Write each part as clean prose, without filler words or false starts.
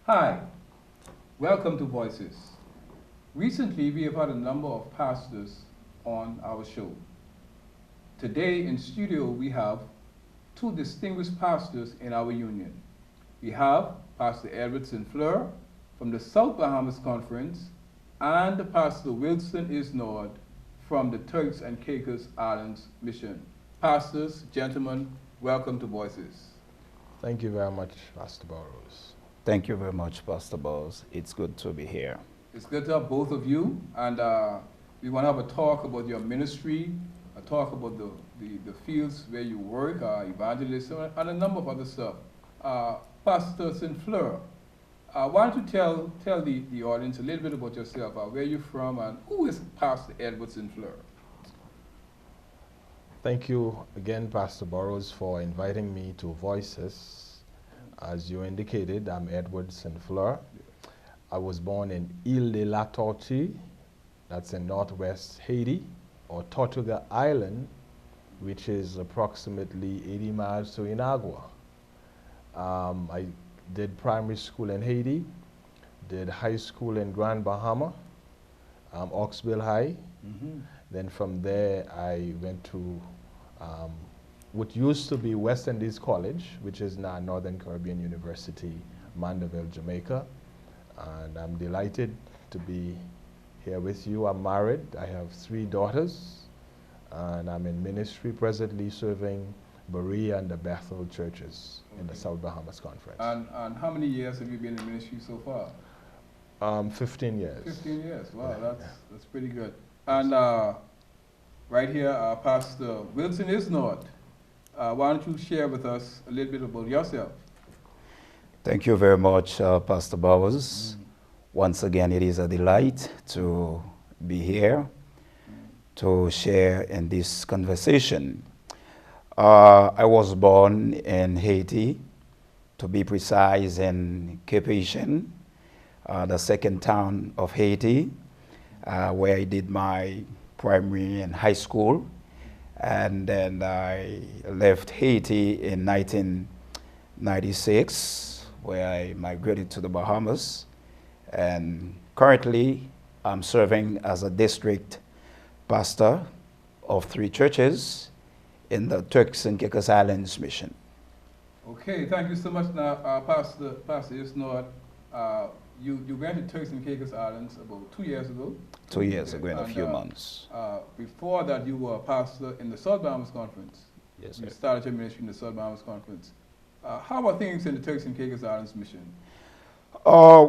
Hi, welcome to Voices. Recently, we have had a number of pastors on our show. Today in studio, we have two distinguished pastors in our union. We have Pastor Adventist Fleur from the South Bahamas Conference and Pastor Wilson Isnord from the Turks and Caicos Islands Mission. Pastors, gentlemen, welcome to Voices. Thank you very much, Pastor Burrows. Thank you very much, Pastor Bowles. It's good to be here. It's good to have both of you, and we want to have a talk about your ministry, a talk about the fields where you work, evangelism, and a number of other stuff. Pastor St. Fleur, why don't you tell the audience a little bit about yourself, where you're from, and who is Pastor Edward St. Fleur? Thank you again, Pastor Burrows, for inviting me to Voices. As you indicated, I'm Edward St. Fleur. I was born in Ile de la Tortue, that's in northwest Haiti, or Tortuga Island, which is approximately 80 miles to Inagua. I did primary school in Haiti, did high school in Grand Bahama, Oxville High. Mm-hmm. Then from there, I went to what used to be West Indies College, which is now Northern Caribbean University, Mandeville, Jamaica. And I'm delighted to be here with you. I'm married. I have 3 daughters. And I'm in ministry presently serving Berea and the Bethel churches in the South Bahamas Conference. And how many years have you been in ministry so far? 15 years. 15 years. Wow, Yeah, that's pretty good. And right here, Pastor Wilson Isnord. Why don't you share with us a little bit about yourself? Thank you very much, Pastor Bowles. Once again, it is a delight to be here to share in this conversation. I was born in Haiti, to be precise, in Cape Haitian, the second town of Haiti, where I did my primary and high school. And then I left Haiti in 1996, where I migrated to the Bahamas. And currently, I'm serving as a district pastor of 3 churches in the Turks and Caicos Islands Mission. Okay, thank you so much. Now, Pastor Isnord, you went to Turks and Caicos Islands about 2 years ago. 2 years ago in a And, few months. Before that, you were a pastor in the South Bahamas Conference. Yes, You sir. started your ministry in the South Bahamas Conference. How are things in the Turks and Caicos Islands Mission?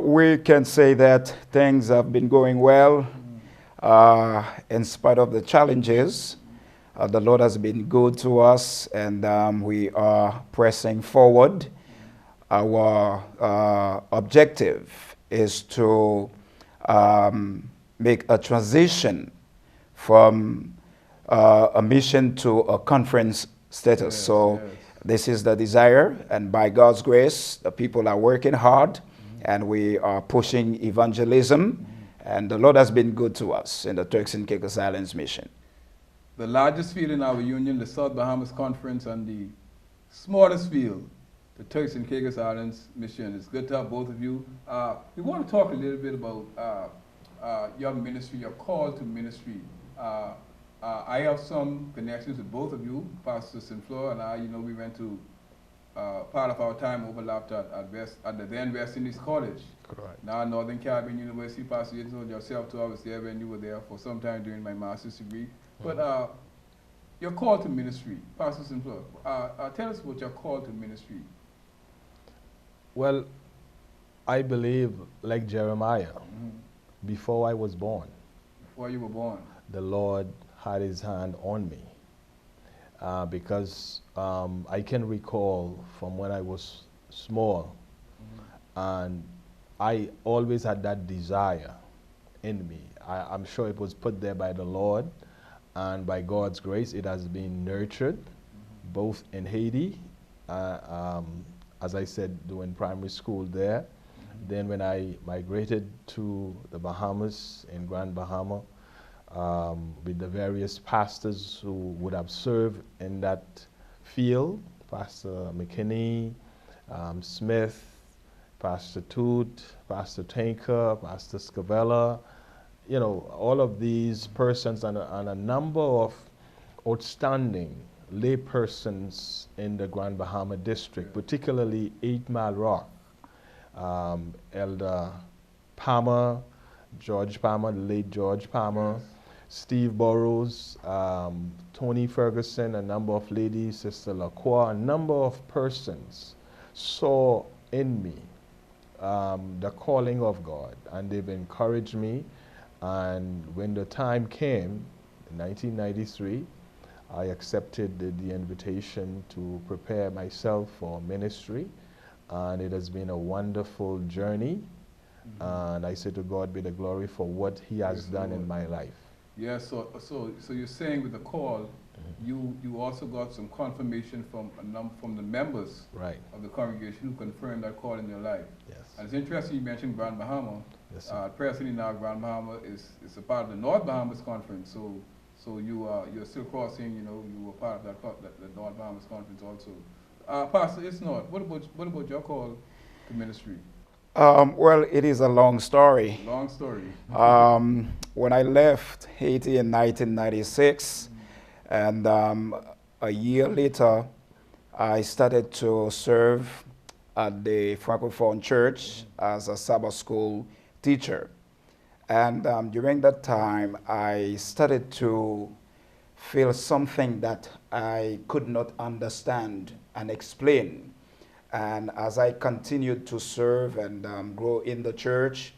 We can say that things have been going well. In spite of the challenges, the Lord has been good to us, and we are pressing forward. Our objective is to make a transition from a mission to a conference status. Yes, So yes. this is the desire, and by God's grace, the people are working hard, and we are pushing evangelism, and the Lord has been good to us in the Turks and Caicos Islands mission. The largest field in our union, the South Bahamas Conference, and the smallest field, the Turks and Caicos Islands Mission. It's good to have both of you. We want to talk a little bit about your ministry, your call to ministry. I have some connections with both of you, Pastor St. Fleur and I. You know, we went to part of our time overlapped at the then West Indies College. Correct. Now Northern Caribbean University. Pastor, you told yourself too. I was there when you were there for some time during my master's degree. But your call to ministry, Pastor St. Fleur, tell us about your call to ministry. Well, I believe, like Jeremiah, before I was born, Before you were born. the Lord had his hand on me. Because I can recall from when I was small, and I always had that desire in me. I'm sure it was put there by the Lord, and by God's grace, it has been nurtured, both in Haiti, as I said, doing primary school there. Then when I migrated to the Bahamas, in Grand Bahama, with the various pastors who would have served in that field, Pastor McKinney, Smith, Pastor Toot, Pastor Tinker, Pastor Scavella, you know, all of these persons and a number of outstanding lay persons in the Grand Bahama District, particularly 8 Mile Rock. Elder Palmer, George Palmer, the late George Palmer, Yes. Steve Burrows, Tony Ferguson, a number of ladies, Sister Lacroix, a number of persons saw in me the calling of God, and they've encouraged me. And when the time came, in 1993, I accepted the invitation to prepare myself for ministry, and it has been a wonderful journey. And I say to God be the glory for what He has Yes, done Lord. in my life. Yeah, so you're saying with the call, you also got some confirmation from from the members Right. of the congregation who confirmed that call in your life. Yes. And it's interesting you mentioned Grand Bahama. Yes, sir. Presently now, Grand Bahama is a part of the North Bahamas Conference. So you're still crossing. You were part of the North Bahamas Conference also. Pastor Isnord, what about your call to ministry? Well, it is a long story. Long story. When I left Haiti in 1996, and a year later, I started to serve at the Francophone Church as a Sabbath school teacher. And during that time, I started to feel something that I could not understand and explain. And as I continued to serve and grow in the church,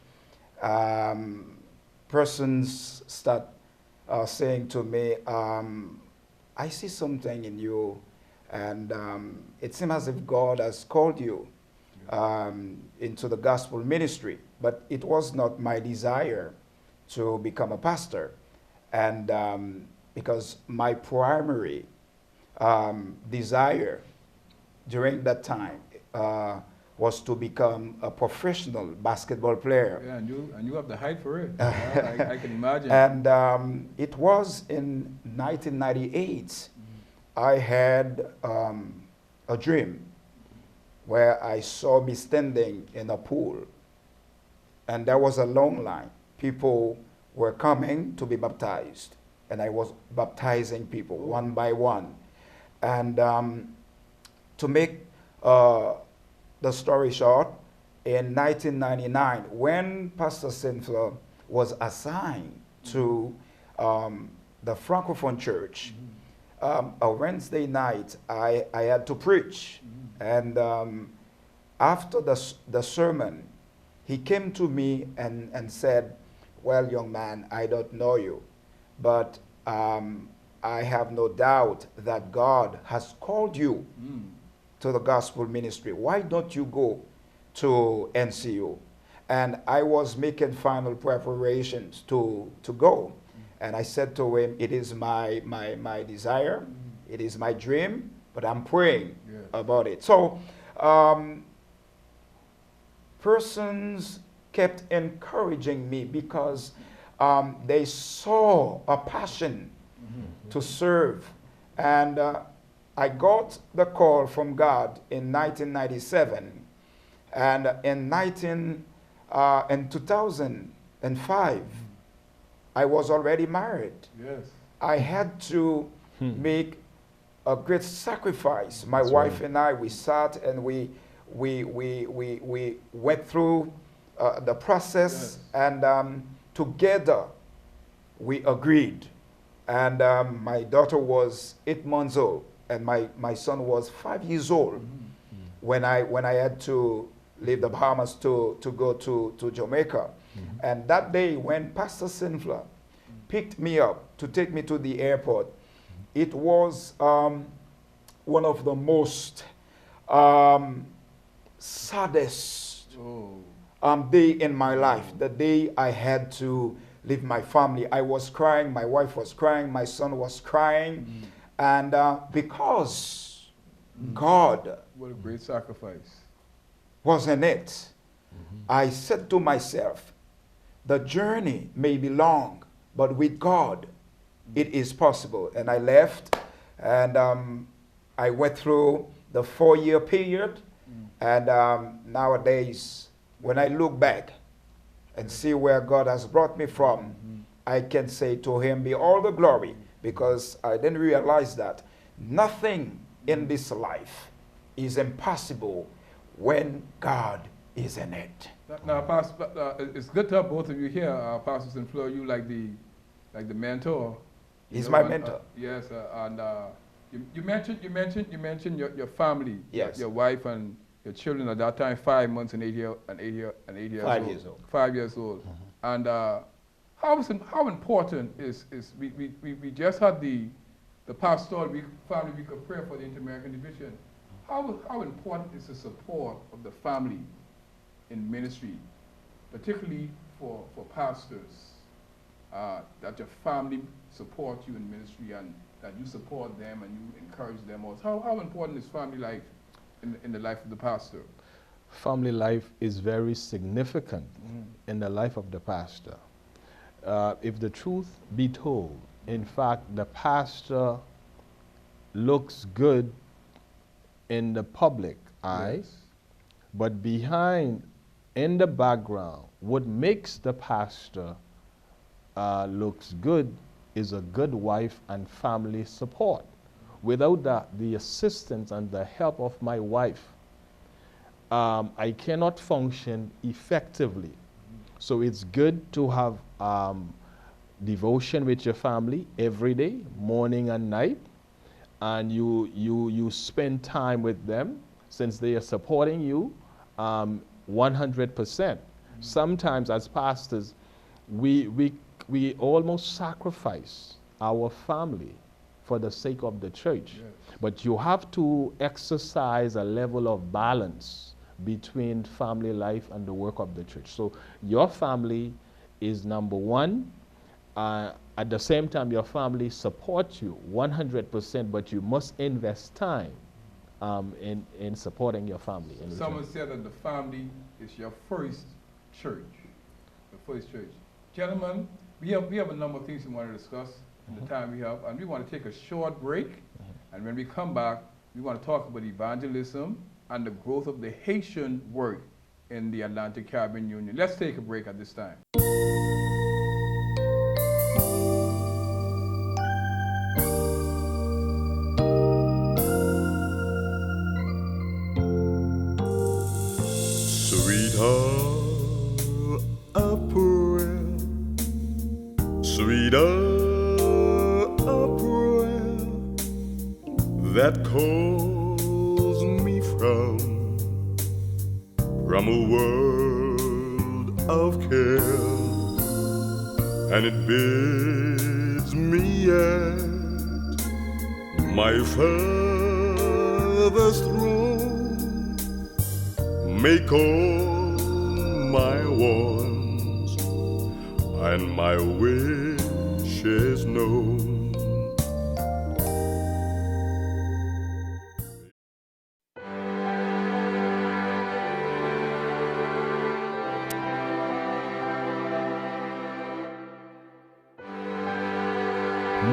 persons start saying to me, I see something in you, and it seems as if God has called you into the gospel ministry. But it was not my desire to become a pastor. And because my primary desire during that time was to become a professional basketball player. Yeah, and you have the height for it. I can imagine. And it was in 1998, I had a dream where I saw me standing in a pool, and there was a long line. People were coming to be baptized, and I was baptizing people one by one. And to make the story short, in 1999, when Pastor Fleur was assigned to the Francophone Church, a Wednesday night, I had to preach. And after the sermon, he came to me and said, well, young man, I don't know you, but I have no doubt that God has called you to the gospel ministry. Why don't you go to NCU? And I was making final preparations to go. And I said to him, it is my desire, it is my dream, but I'm praying about it. So persons kept encouraging me because they saw a passion to serve. And I got the call from God in 1997, and in 2005, I was already married. Yes. I had to make a great sacrifice. My That's wife right. and I, we sat and we went through the process, and together we agreed. And my daughter was 8 months old, and my son was 5 years old when I had to leave the Bahamas to go to Jamaica. And that day when Pastor Fleur picked me up to take me to the airport, it was one of the most saddest day in my life. The day I had to leave my family. I was crying, my wife was crying, my son was crying. And because God What a great sacrifice. was in it, I said to myself, the journey may be long, but with God, it is possible. And I left, and I went through the 4-year period, And nowadays, when I look back and see where God has brought me from, I can say to him be all the glory, because I didn't realize that nothing in this life is impossible when God is in it. Now, Pastor, it's good to have both of you here, Pastors and Fleur. You like the mentor. He's my mentor. Yes, and you mentioned your family, yes, your wife and your children at that time, 5 months and 8 years 5 years old. 5 years old. And how important is we just had the pastoral family week of prayer for the Inter-American Division. How important is the support of the family in ministry, particularly for pastors, that your family support you in ministry and that you support them and you encourage them also? How important is family life in the life of the pastor? Family life is very significant in the life of the pastor. If the truth be told, in fact, the pastor looks good in the public eye, yes, but behind, in the background, what makes the pastor looks good is a good wife and family support. Without the assistance and the help of my wife, I cannot function effectively. So it's good to have devotion with your family every day, morning and night, and you spend time with them since they are supporting you 100%. Sometimes as pastors, we almost sacrifice our family for the sake of the church. Yes. But you have to exercise a level of balance between family life and the work of the church. So your family is number one. At the same time, your family supports you 100%, but you must invest time in supporting your family. Someone said that the family is your first church, the first church. Gentlemen, we have a number of things we want to discuss in the time we have, and we want to take a short break, and when we come back, we want to talk about evangelism and the growth of the Haitian work in the Atlantic Caribbean Union. Let's take a break at this time. That calls me from a world of care, and it bids me at my Father's throne make all my wants and my wishes known.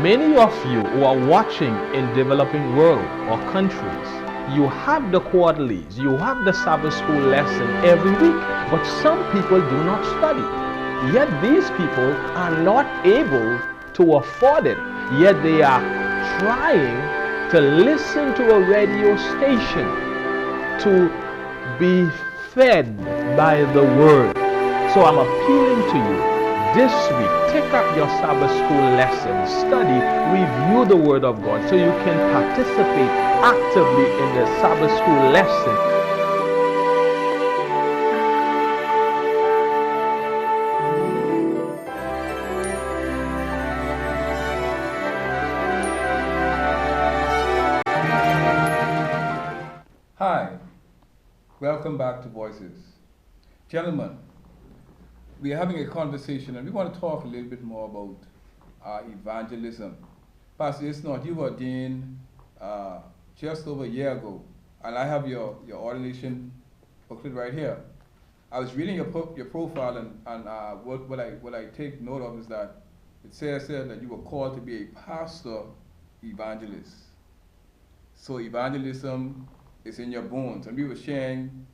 Many of you who are watching in developing world or countries, you have the quarterlies, you have the Sabbath school lesson every week, but some people do not study. Yet these people are not able to afford it. Yet they are trying to listen to a radio station to be fed by the word. So I'm appealing to you. This week, take up your Sabbath school lesson, study, review the Word of God so you can participate actively in the Sabbath school lesson. Hi, welcome back to Voices. Gentlemen, we are having a conversation and we want to talk a little bit more about evangelism. Pastor Isnord, you were ordained just over a year ago, and I have your ordination booklet right here. I was reading your profile, and what I take note of is that it says here that you were called to be a pastor evangelist. So evangelism it's in your bones. And we were sharing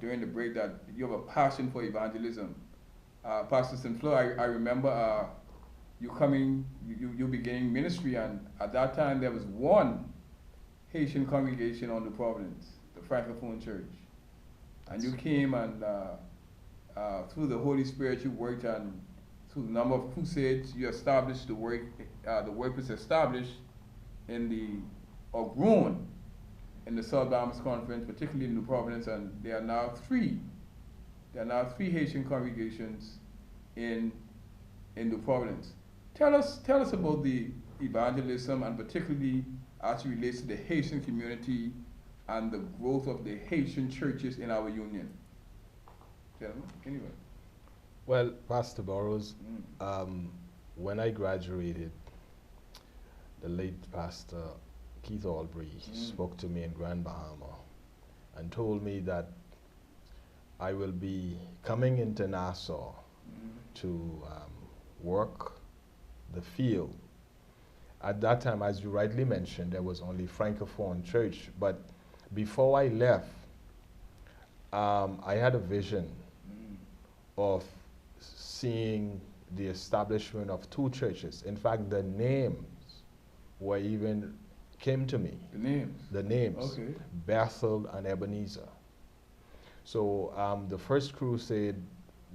during the break that you have a passion for evangelism. Pastor Fleur, I remember you beginning ministry, and at that time there was one Haitian congregation on the Providence, the Francophone Church. And you came and through the Holy Spirit you worked, and through the number of crusades you established the work. The work was established or grown in the South Bahamas Conference, particularly in New Providence, and there are now three Haitian congregations in New Providence. Tell us about the evangelism, and particularly as it relates to the Haitian community and the growth of the Haitian churches in our union. Gentlemen, anyway. Well, Pastor Burrows, when I graduated, the late Pastor Keith Albury spoke to me in Grand Bahama and told me that I will be coming into Nassau to work the field. At that time, as you rightly mentioned, there was only Francophone church, but before I left, I had a vision of seeing the establishment of two churches. In fact, the names were even came to me. The names? The names. Okay. Bethel and Ebenezer. So the first crusade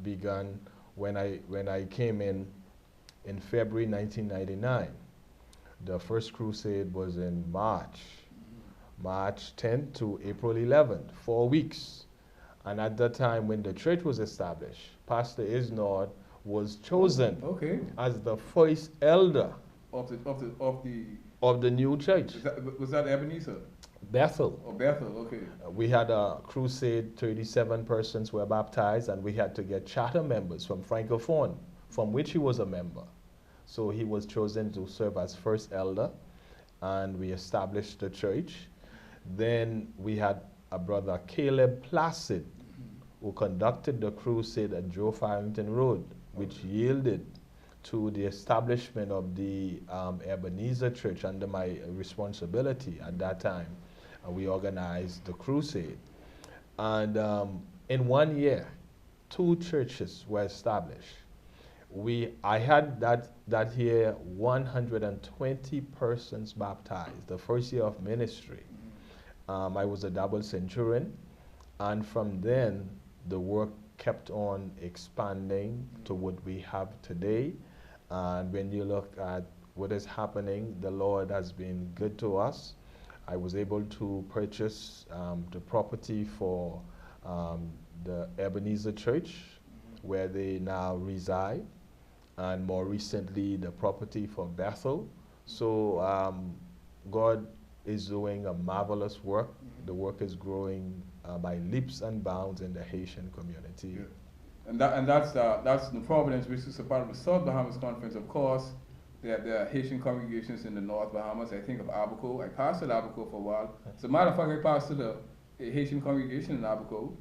began when I came in February 1999. The first crusade was in March 10th to April 11th, 4 weeks. And at that time, when the church was established, Pastor Isnord was chosen as the first elder of the new church. Was that Ebenezer? Bethel. Oh, Bethel, okay. We had a crusade, 37 persons were baptized, and we had to get charter members from Francophone, from which he was a member. So he was chosen to serve as first elder, and we established the church. Then we had a brother, Caleb Placid, who conducted the crusade at Joe Farrington Road, which yielded to the establishment of the Ebenezer Church under my responsibility at that time. We organized the crusade. And in 1 year, 2 churches were established. I had that year 120 persons baptized, the first year of ministry. I was a double centurion, and from then the work kept on expanding to what we have today. And when you look at what is happening, the Lord has been good to us. I was able to purchase the property for the Ebenezer Church, where they now reside, and more recently the property for Bethel. So God is doing a marvelous work. The work is growing by leaps and bounds in the Haitian community. Yeah. And that's New Providence, which is a part of the South Bahamas Conference. Of course, there are Haitian congregations in the North Bahamas. I think of Abaco. I pastored Abaco for a while. As a matter of fact, I pastored a Haitian congregation in Abaco,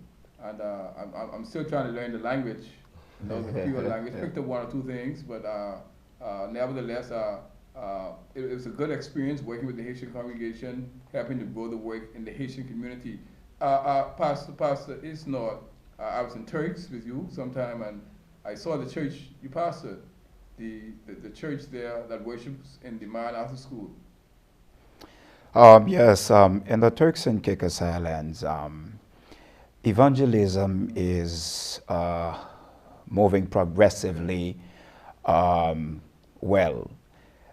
and I'm still trying to learn the language. You know, the Creole language. Picked up 1 or 2 things, but nevertheless, it was a good experience working with the Haitian congregation, helping to grow the work in the Haitian community. Pastor Isnord, I was in Turks with you sometime, and I saw the church you pastored, the church there that worships in the Man After School. Yes, in the Turks and Caicos Islands, evangelism is moving progressively well.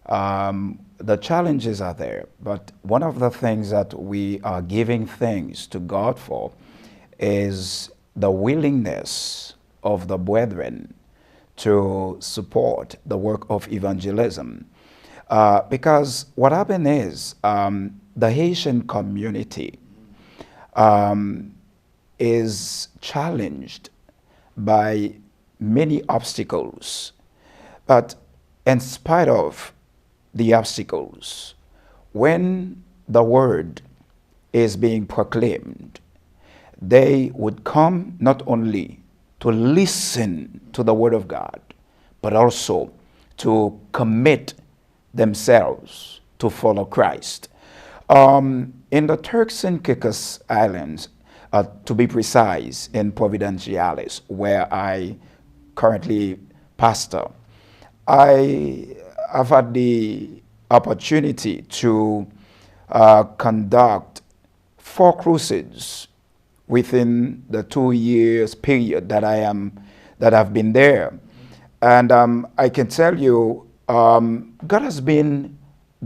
The challenges are there, but one of the things that we are giving thanks to God for is the willingness of the brethren to support the work of evangelism. Because what happened is the Haitian community is challenged by many obstacles, but in spite of the obstacles, when the word is being proclaimed, they would come not only to listen to the word of God, but also to commit themselves to follow Christ. in the Turks and Caicos Islands, to be precise, in Providenciales, where I currently pastor, I have had the opportunity to conduct 4 crusades within the 2 years period that I've been there. And I can tell you, God has been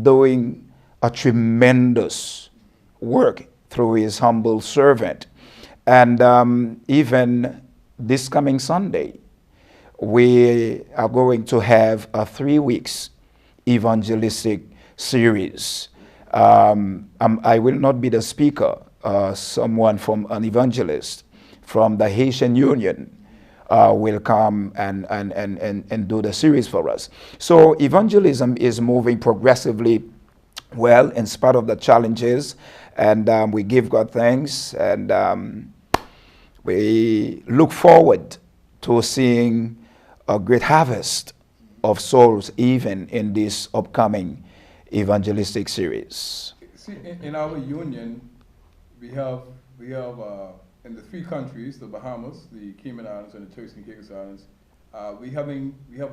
doing a tremendous work through his humble servant. And even this coming Sunday, we are going to have a 3 weeks evangelistic series. I will not be the speaker. Someone from an evangelist from the Haitian Union will come and do the series for us. So evangelism is moving progressively well in spite of the challenges, and we give God thanks, and we look forward to seeing a great harvest of souls even in this upcoming evangelistic series. See, in our union, we have in the 3 countries, the Bahamas, the Cayman Islands, and the Turks and Caicos Islands, we have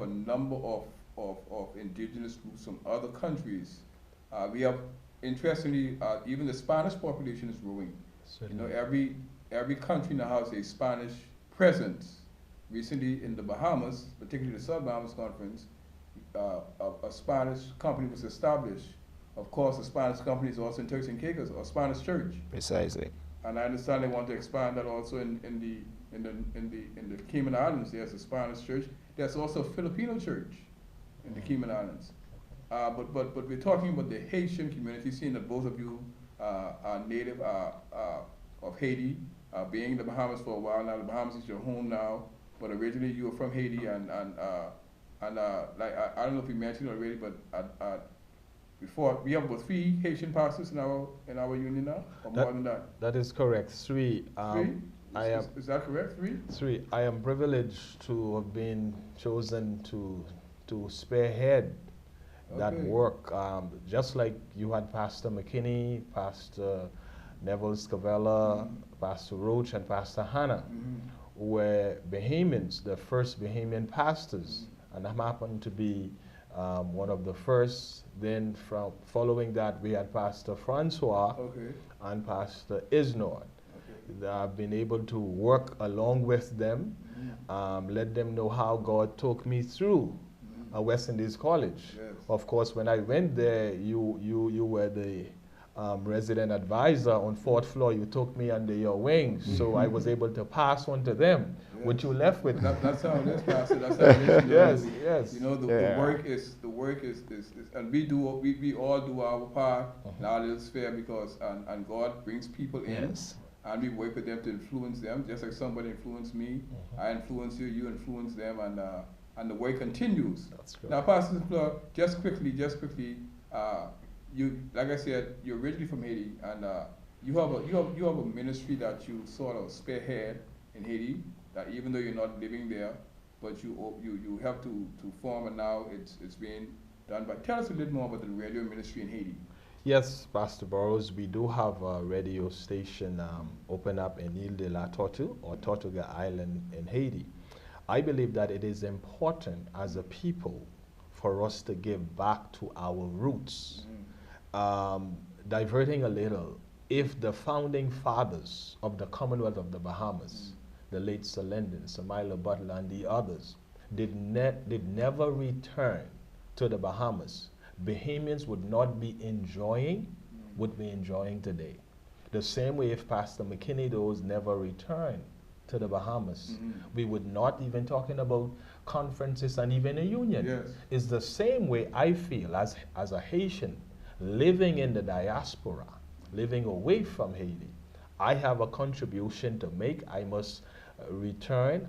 a number of indigenous groups from other countries. We have, interestingly, even the Spanish population is growing. Certainly. You know, every country now has a Spanish presence. Recently, in the Bahamas, particularly the South Bahamas Conference, a Spanish company was established. Of course, the Spanish company is also in Turks and Caicos, or Spanish Church. Precisely. And I understand they want to expand that also in the Cayman Islands. There's a Spanish church. There's also a Filipino church in the Cayman Islands. But we're talking about the Haitian community, seeing that both of you are native of Haiti, being in the Bahamas for a while now. The Bahamas is your home now, but originally you were from Haiti, and like I don't know if you mentioned it already, but before we have about 3 Haitian pastors in our union now, or more than that. That is correct. 3. 3? Is that correct? 3? 3. I am privileged to have been chosen to spearhead that work. Just like you had Pastor McKinney, Pastor Neville Scavella, Pastor Roach, and Pastor Hannah, who were Bahamians, the first Bahamian pastors, and I happened to be one of the first. Then following that, we had Pastor Francois and Pastor Isnord. I've been able to work along with them, let them know how God took me through West Indies College. Yes. Of course, when I went there, you were the resident advisor on 4th floor. You took me under your wings, so I was able to pass on to them what you left with. That's how it is, Pastor. That's how it is. Yes. You know, the work is, and we all do our part in our little sphere, because and God brings people in, and we work with them to influence them, just like somebody influenced me. I influence you, you influence them, and the work continues. That's good. Now, Pastor Fleur, just quickly, you, like I said, you're originally from Haiti, and you have a ministry that you sort of spearhead in Haiti. That even though you're not living there, but you have to form, and now it's being done. But tell us a little more about the radio ministry in Haiti. Yes, Pastor Burrows, we do have a radio station open up in Ile de la Tortue, or Tortuga Island in Haiti. I believe that it is important as a people for us to give back to our roots. Diverting a little, if the founding fathers of the Commonwealth of the Bahamas, the late Sir Lyndon, Sir Milo Butler, and the others, did never return to the Bahamas, Bahamians would not be enjoying what we're enjoying today. The same way if Pastor McKinney those never returned to the Bahamas, we would not even talking about conferences and even a union. Yes. It's the same way I feel as a Haitian living in the diaspora, living away from Haiti. I have a contribution to make. I must return.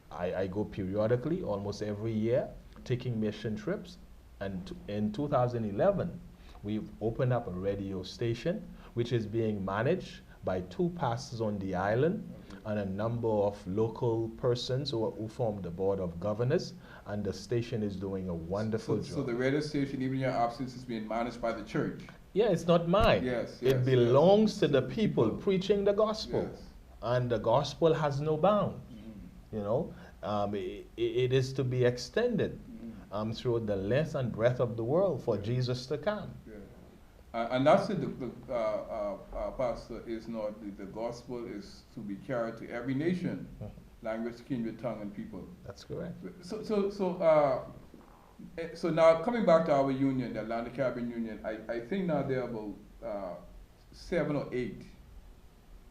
I go periodically, almost every year, taking mission trips. And in 2011, we've opened up a radio station, which is being managed by 2 pastors on the island and a number of local persons who form the board of governors. And the station is doing a wonderful job. So the radio station, even in your absence, is being managed by the church? Yeah, it's not mine. Yes, It yes, belongs yes. to the people preaching the gospel. Yes. And the gospel has no bounds. Mm-hmm. You know, it is to be extended through the length and breadth of the world for Jesus to come. Yeah. And that's it, Pastor, is not the gospel is to be carried to every nation, language, kindred, tongue, and people. That's correct. So now coming back to our union, the Atlantic Caribbean Union, I think now there are about 7 or 8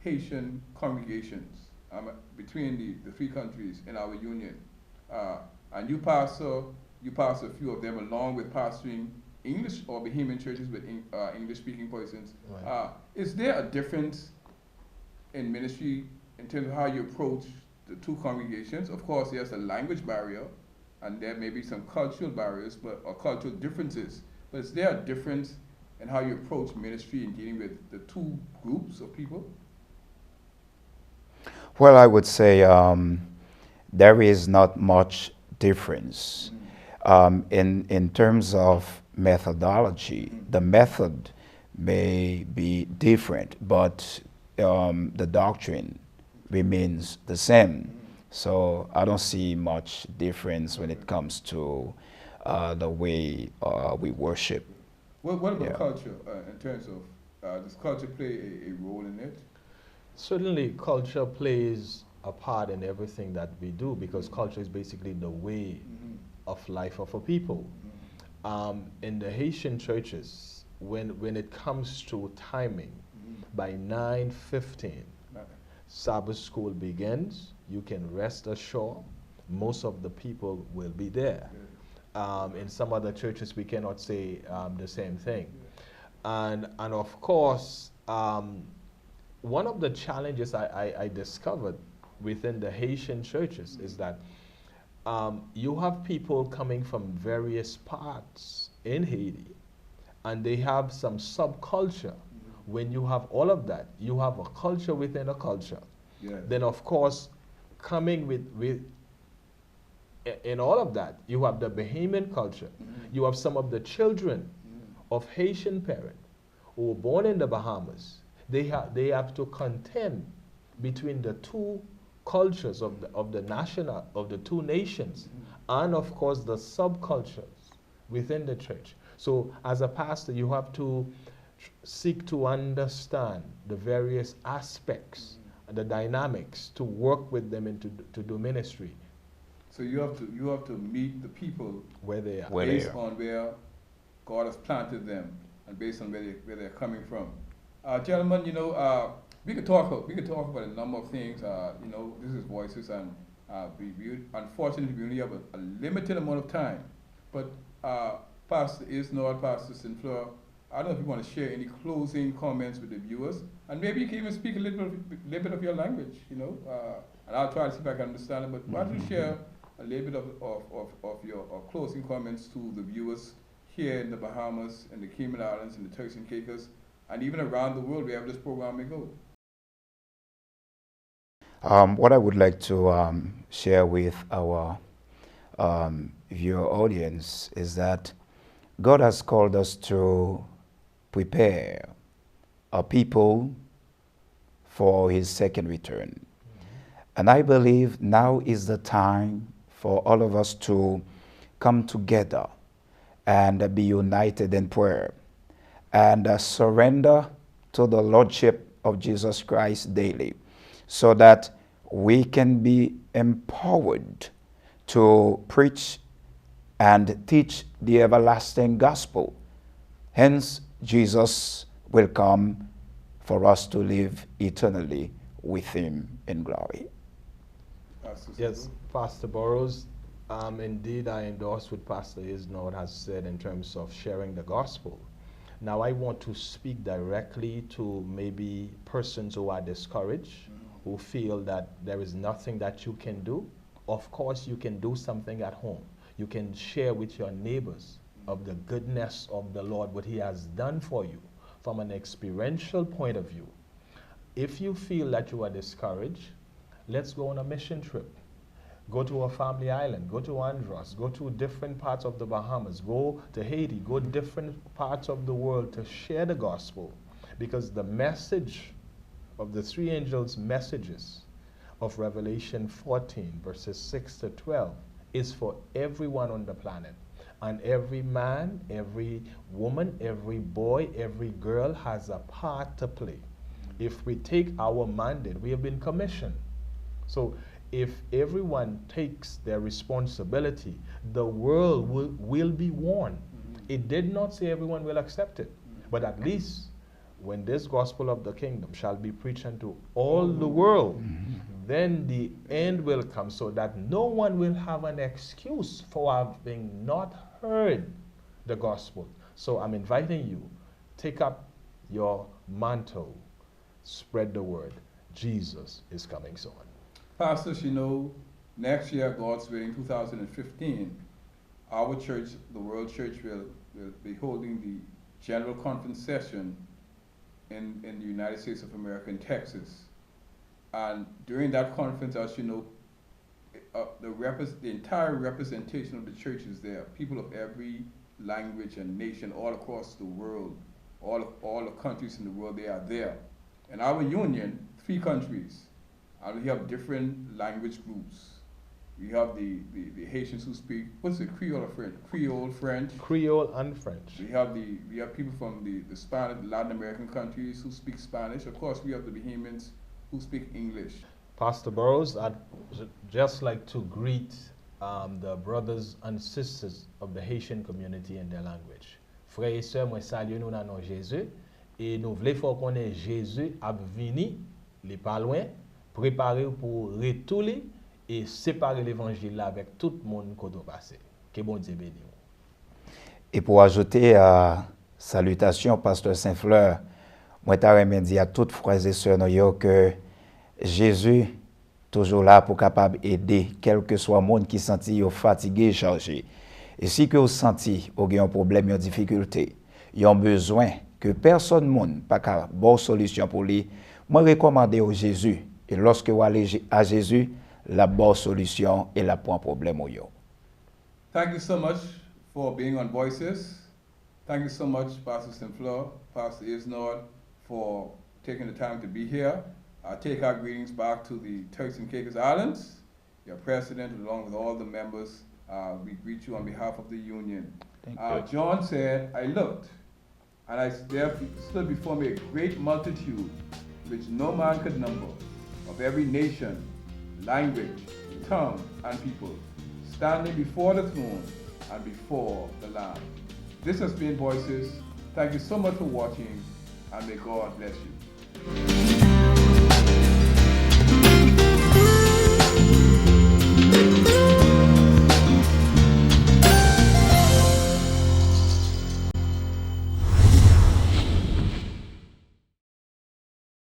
Haitian congregations between the 3 countries in our union. And you pastor a few of them along with pastoring English or Bahamian churches with English-speaking persons. Right. Is there a difference in ministry in terms of how you approach the 2 congregations? Of course, there's a language barrier, and there may be some cultural barriers, or cultural differences. But is there a difference in how you approach ministry in dealing with the 2 groups of people? Well, I would say there is not much difference. In terms of methodology, the method may be different, but the doctrine remains the same. So I don't see much difference when it comes to the way we worship. What about culture in terms of, does culture play a role in it? Certainly, culture plays a part in everything that we do, because culture is basically the way of life of a people. In the Haitian churches, when it comes to timing, by 9:15, Sabbath school begins. You can rest assured most of the people will be there. In some other churches, we cannot say the same thing. And of course, one of the challenges I discovered within the Haitian churches is that you have people coming from various parts in Haiti, and they have some subculture. When you have all of that, you have a culture within a culture. Then, of course, coming with in all of that, you have the Bahamian culture. You have some of the children of Haitian parents who were born in the Bahamas. They have to contend between the 2 cultures of the 2 nations, and of course the subcultures within the church. So as a pastor, you have to seek to understand the various aspects, the dynamics, to work with them and to do ministry. So you have to meet the people where they are, based on where God has planted them, and based on where they're coming from. Gentlemen, we could talk about a number of things. This is Voices, and unfortunately we only have a limited amount of time. But Pastor Isnord, Pastor Fleur, I don't know if you want to share any closing comments with the viewers, and maybe you can even speak a little bit of your language, and I'll try to see if I can understand it. But why don't you share a little bit of your closing comments to the viewers here in the Bahamas, and the Cayman Islands, and the Turks and Caicos, and even around the world wherever this program may go? What I would like to share with our viewer audience is that God has called us to prepare a people for His second return. And I believe now is the time for all of us to come together and be united in prayer and surrender to the Lordship of Jesus Christ daily, so that we can be empowered to preach and teach the everlasting gospel. Hence, Jesus will come for us to live eternally with Him in glory. Yes, Pastor Burrows, indeed I endorse what Pastor Isnord has said in terms of sharing the gospel. Now I want to speak directly to maybe persons who are discouraged, who feel that there is nothing that you can do. Of course, you can do something at home. You can share with your neighbors of the goodness of the Lord, what He has done for you from an experiential point of view. If you feel that you are discouraged, let's go on a mission trip. Go to a family island, go to Andros, go to different parts of the Bahamas, go to Haiti, go to different parts of the world to share the gospel. Because the message of the three angels' messages of Revelation 14, verses 6 to 12, is for everyone on the planet. And every man, every woman, every boy, every girl has a part to play. If we take our mandate, we have been commissioned. So if everyone takes their responsibility, the world will be warned. It did not say everyone will accept it, but at least when this gospel of the kingdom shall be preached unto all the world, then the end will come, so that no one will have an excuse for having not heard the gospel. So I'm inviting you, take up your mantle, spread the word. Jesus is coming soon. Pastors, you know, next year, God's willing, 2015, our church, the World Church, will be holding the General Conference session in the United States of America in Texas. And during that conference, as you know, the entire representation of the church is there. People of every language and nation all across the world, all the countries in the world, they are there. And our union, 3 countries, and we have different language groups. We have the Haitians who speak, what's it, Creole or French? Creole, French. Creole and French. We have people from the Spanish, Latin American countries who speak Spanish. Of course, we have the Bahamians who speak English. Pastor Burroughs, I'd just like to greet the brothers and sisters of the Haitian community in their language. Frères et sœurs, moi salue nous dans nom Jésus, et nous voulons faire connaître Jésus a venu, il pas loin, préparer pour retourner et séparer l'évangile là avec tout le monde qui doit passer. Que bon Dieu bénisse. Et pour ajouter à salutation, pasteur Saint-Fleur, moi t'aimerais dire à toutes frères et sœurs que Jésus toujours là pour capable aider quel que soit le monde qui senti fatigué, chargé. Et si que vous senti ou un problème, une difficulté, ils ont besoin que personne monde pas qu'à bonne solution pour lui, moi recommander au Jésus. Et lorsque vous allez à Jésus, la bonne solution et la point problème au yo. Thank you so much for being on Voices. Thank you so much, Pastor Fleur, Pastor Isnord, for taking the time to be here. I take our greetings back to the Turks and Caicos Islands, your president, along with all the members. We greet you on behalf of the union. John said, I looked, and there stood before me a great multitude, which no man could number, of every nation, language, tongue, and people, standing before the throne and before the Lamb. This has been Voices. Thank you so much for watching, and may God bless you.